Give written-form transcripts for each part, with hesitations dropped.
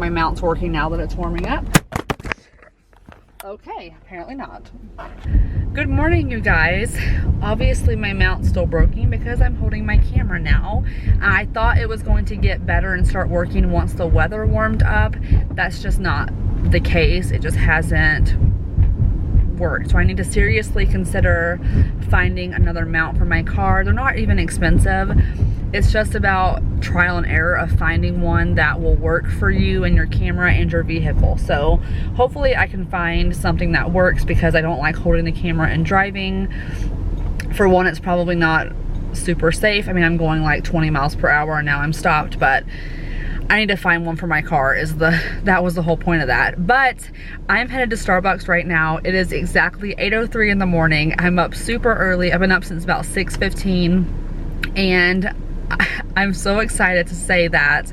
my mount's working now that it's warming up. Okay, apparently not. Good morning, you guys. Obviously my mount's still broken because I'm holding my camera now. I thought it was going to get better and start working once the weather warmed up. That's just not the case. It just hasn't worked. So I need to seriously consider finding another mount for my car. They're not even expensive. It's just about trial and error of finding one that will work for you and your camera and your vehicle. So hopefully I can find something that works because I don't like holding the camera and driving. For one, it's probably not super safe. I mean, I'm going like 20 miles per hour and now I'm stopped, but I need to find one for my car that was the whole point of that. But I'm headed to Starbucks right now. It is exactly 8:03 in the morning. I'm up super early. I've been up since about 6:15 and I'm so excited to say that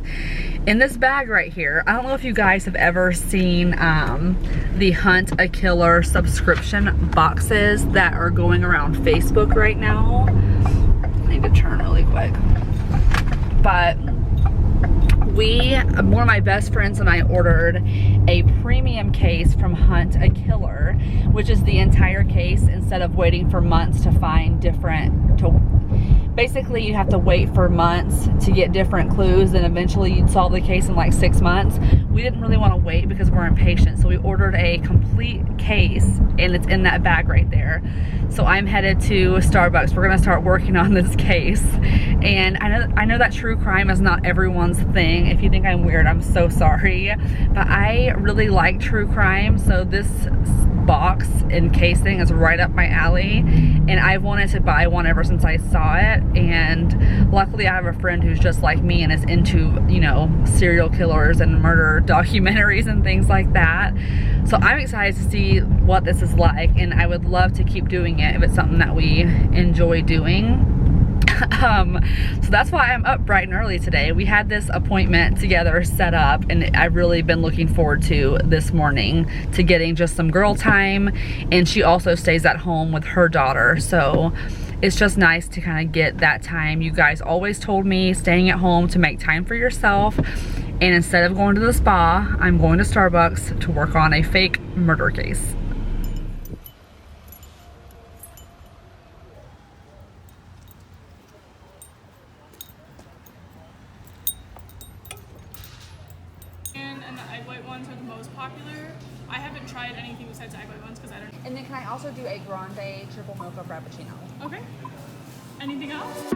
in this bag right here, I don't know if you guys have ever seen the Hunt a Killer subscription boxes that are going around Facebook right now. I need to turn really quick. But one of my best friends and I ordered a premium case from Hunt a Killer, which is the entire case instead of waiting for months to find basically you have to wait for months to get different clues and eventually you'd solve the case in like 6 months. We didn't really want to wait because we're impatient, so we ordered a complete case and it's in that bag right there. So I'm headed to Starbucks. We're gonna start working on this case. And I know that true crime is not everyone's thing. If you think I'm weird, I'm so sorry. But I really like true crime, so this box and casing is right up my alley. And I've wanted to buy one ever since I saw it. And luckily I have a friend who's just like me and is into, you know, serial killers and murder documentaries and things like that. So I'm excited to see what this is like, and I would love to keep doing it if it's something that we enjoy doing. So that's why I'm up bright and early today. We had this appointment together set up and I've really been looking forward to this morning to getting just some girl time, and she also stays at home with her daughter, so it's just nice to kind of get that time. You guys always told me staying at home to make time for yourself, and instead of going to the spa, I'm going to Starbucks to work on a fake murder case. And the egg white ones are the most popular. I haven't tried anything besides egg white ones because I don't. And then can I also do a grande triple mocha frappuccino? Okay. Anything else?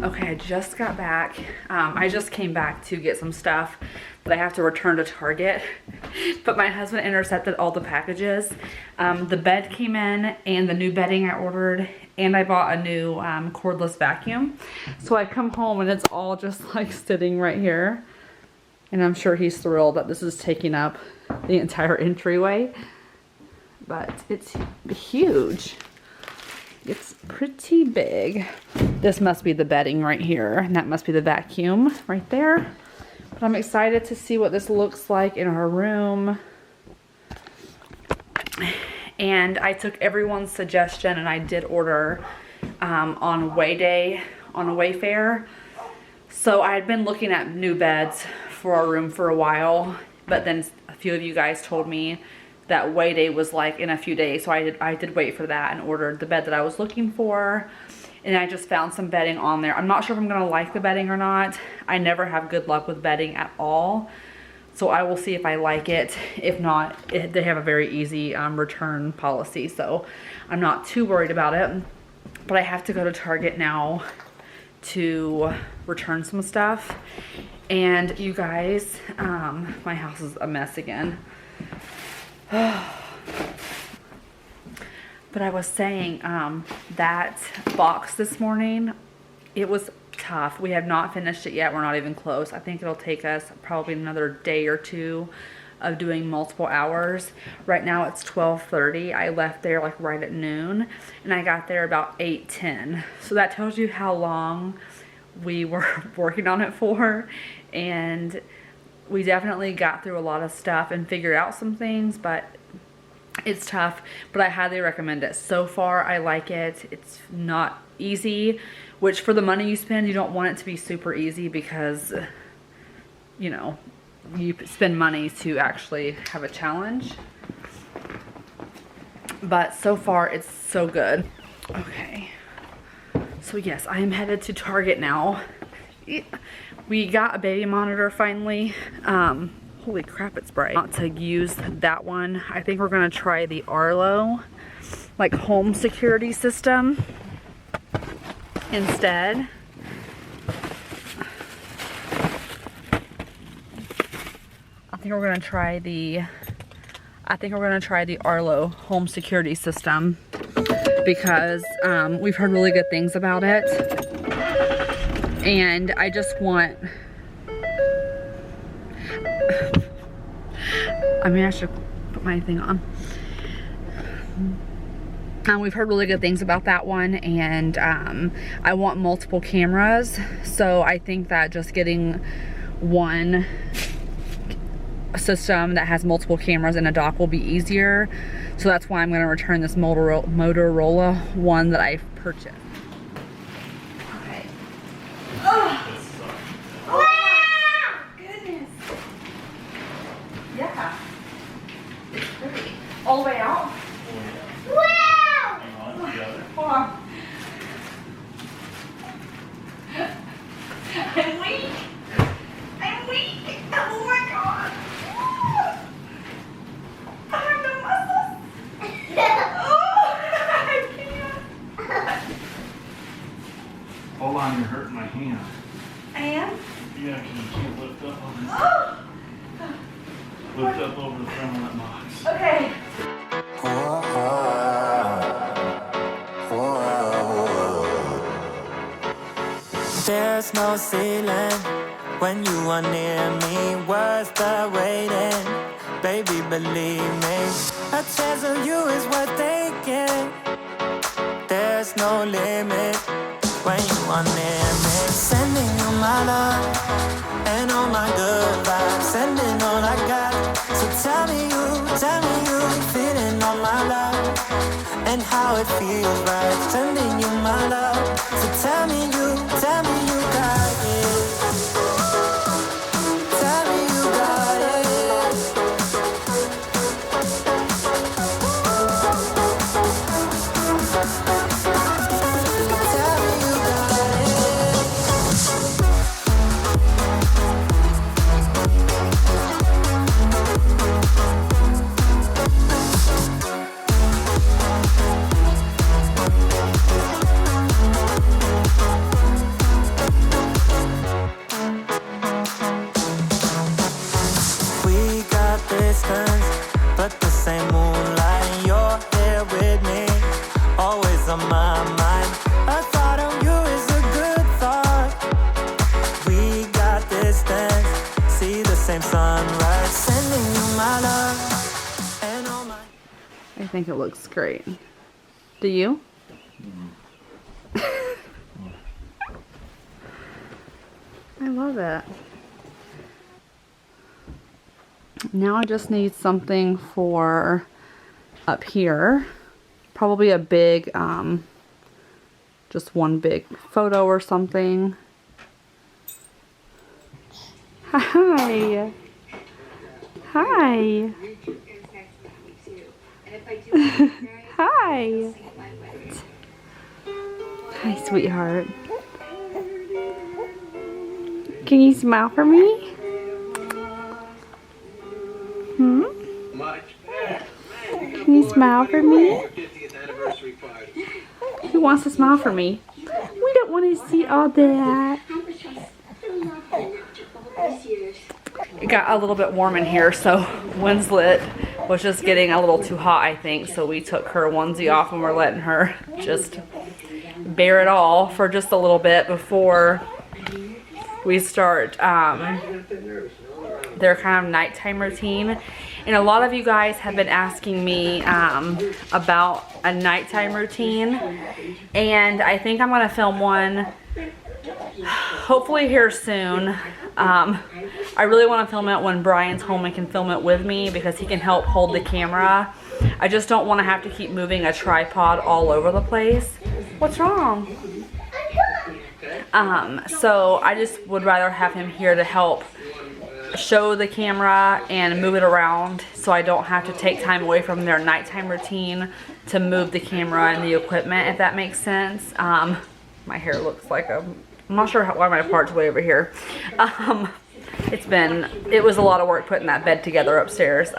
Okay, I just got back. I just came back to get some stuff that I have to return to Target, but my husband intercepted all the packages. The bed came in and the new bedding I ordered, and I bought a new cordless vacuum. So I come home and it's all just like sitting right here, and I'm sure he's thrilled that this is taking up the entire entryway, but it's huge. It's pretty big. This must be the bedding right here, and that must be the vacuum right there. But I'm excited to see what this looks like in our room. And I took everyone's suggestion and I did order on Wayfair. So I had been looking at new beds for our room for a while, but then a few of you guys told me that way day was like in a few days, so I did wait for that and ordered the bed that I was looking for. And I just found some bedding on there. I'm not sure if I'm gonna like the bedding or not. I never have good luck with bedding at all, so I will see if I like it. If not, they have a very easy return policy, so I'm not too worried about it. But I have to go to Target now to return some stuff. And you guys, my house is a mess again. But I was saying that box this morning, it was tough. We have not finished it yet. We're not even close. I think it'll take us probably another day or two of doing multiple hours. Right now it's 12:30. I left there like right at noon and I got there about 8:10. So that tells you how long we were working on it for, and we definitely got through a lot of stuff and figured out some things, but it's tough, but I highly recommend it. So far, I like it. It's not easy, which for the money you spend, you don't want it to be super easy because, you know, you spend money to actually have a challenge. But so far, it's so good. Okay. So yes, I am headed to Target now. We got a baby monitor finally. Holy crap, it's bright. Not to use that one. I think we're gonna try the Arlo, like home security system instead. I think we're gonna try the Arlo home security system because we've heard really good things about it, and I just want. I mean, I should put my thing on. We've heard really good things about that one, and I want multiple cameras, so I think that just getting one system that has multiple cameras in a dock will be easier. So that's why I'm going to return this Motorola one that I purchased. Okay. Oh. Wow! Goodness. Yeah. It's pretty. All the way out? Wow! Hold on. I'm weak. I'm weak. Oh my god. I have no muscles. Oh, I can't. Hold on, you're hurting my hand. I am? Yeah, can you lift up over the, Oh. lift up over the front of that box? Okay. There's no ceiling when you are near me. Worth the waiting, baby, believe me. A chance of you is worth taking. There's no limit when you are near me. Sending you my love and all my good vibes. Sending all I got. So tell me you feeling all my love and how it feels right. Sending you my love. So tell me you got it. Tell me you got it. Tell me you got it. We got distance, but the same moonlight. You're here with me, always on my mind. A thought of you is a good thought. We got distance, see the same sunrise. Sending you my love and all my. I think it looks great. Do you? I love it. Now I just need something for up here. Probably a big, just one big photo or something. Hi. Hi. Hi. Hi, sweetheart. Can you smile for me? Hmm? Can you smile for me? Who wants to smile for me? We don't want to see all that. It got a little bit warm in here, so Winslet was just getting a little too hot, I think. So we took her onesie off and we're letting her just bear it all for just a little bit before we start their kind of nighttime routine. And a lot of you guys have been asking me about a nighttime routine, and I think I'm gonna film one hopefully here soon. I really want to film it when Brian's home and can film it with me because he can help hold the camera. I just don't want to have to keep moving a tripod all over the place. What's wrong? So I just would rather have him here to help show the camera and move it around so I don't have to take time away from their nighttime routine to move the camera and the equipment, if that makes sense. My hair looks like I'm not sure why my part's way over here. It was a lot of work putting that bed together upstairs.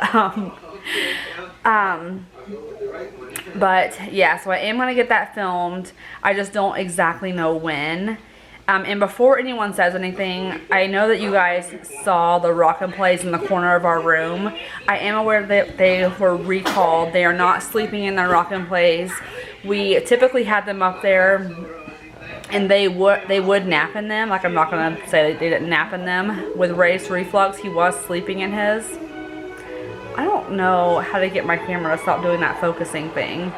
But yeah, so I am gonna get that filmed. I just don't exactly know when. And before anyone says anything, I know that you guys saw the rock and plays in the corner of our room. I am aware that they were recalled. They are not sleeping in their rock and plays. We typically had them up there, and they would nap in them. Like, I'm not gonna say they didn't nap in them. With Ray's reflux, he was sleeping in his. I don't know how to get my camera to stop doing that focusing thing.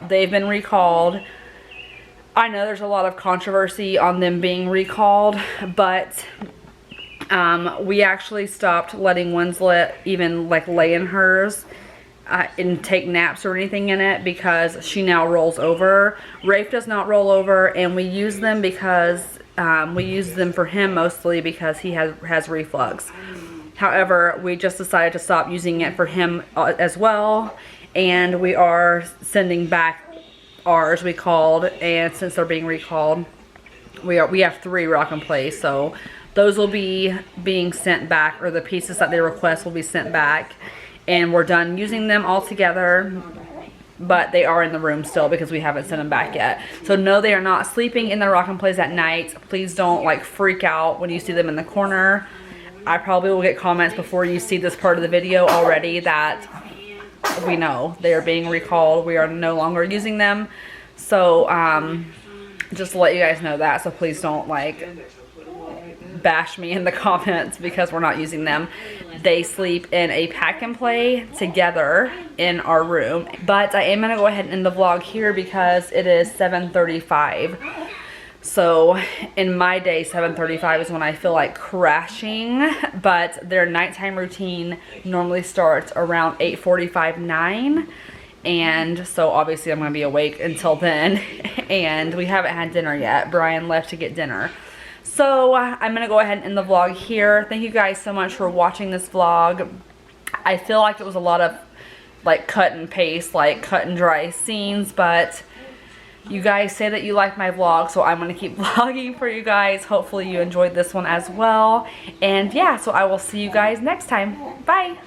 They've been recalled. I know there's a lot of controversy on them being recalled, but we actually stopped letting Winslet even like lay in hers and take naps or anything in it because she now rolls over. Rafe does not roll over, and we use them because we use them for him mostly because he has reflux. However, we just decided to stop using it for him as well, and we are sending back ours, we called, and since they're being recalled, we have 3 rock and plays, so those will be being sent back, or the pieces that they request will be sent back, and we're done using them all together, but they are in the room still because we haven't sent them back yet. So no, they are not sleeping in the rock and plays at night. Please don't like freak out when you see them in the corner. I probably will get comments before you see this part of the video already that we know they are being recalled. We are no longer using them. So just to let you guys know that. So please don't like bash me in the comments because we're not using them. They sleep in a pack and play together in our room. But I am going to go ahead and end the vlog here because it is 7:35. So in my day, 7:35 is when I feel like crashing, but their nighttime routine normally starts around 8:45, 9. And so obviously I'm gonna be awake until then, and we haven't had dinner yet. Brian left to get dinner. So I'm gonna go ahead and end the vlog here. Thank you guys so much for watching this vlog. I feel like it was a lot of like cut and paste, like cut and dry scenes, but you guys say that you like my vlog, so I'm going to keep vlogging for you guys. Hopefully you enjoyed this one as well. And yeah, so I will see you guys next time. Bye!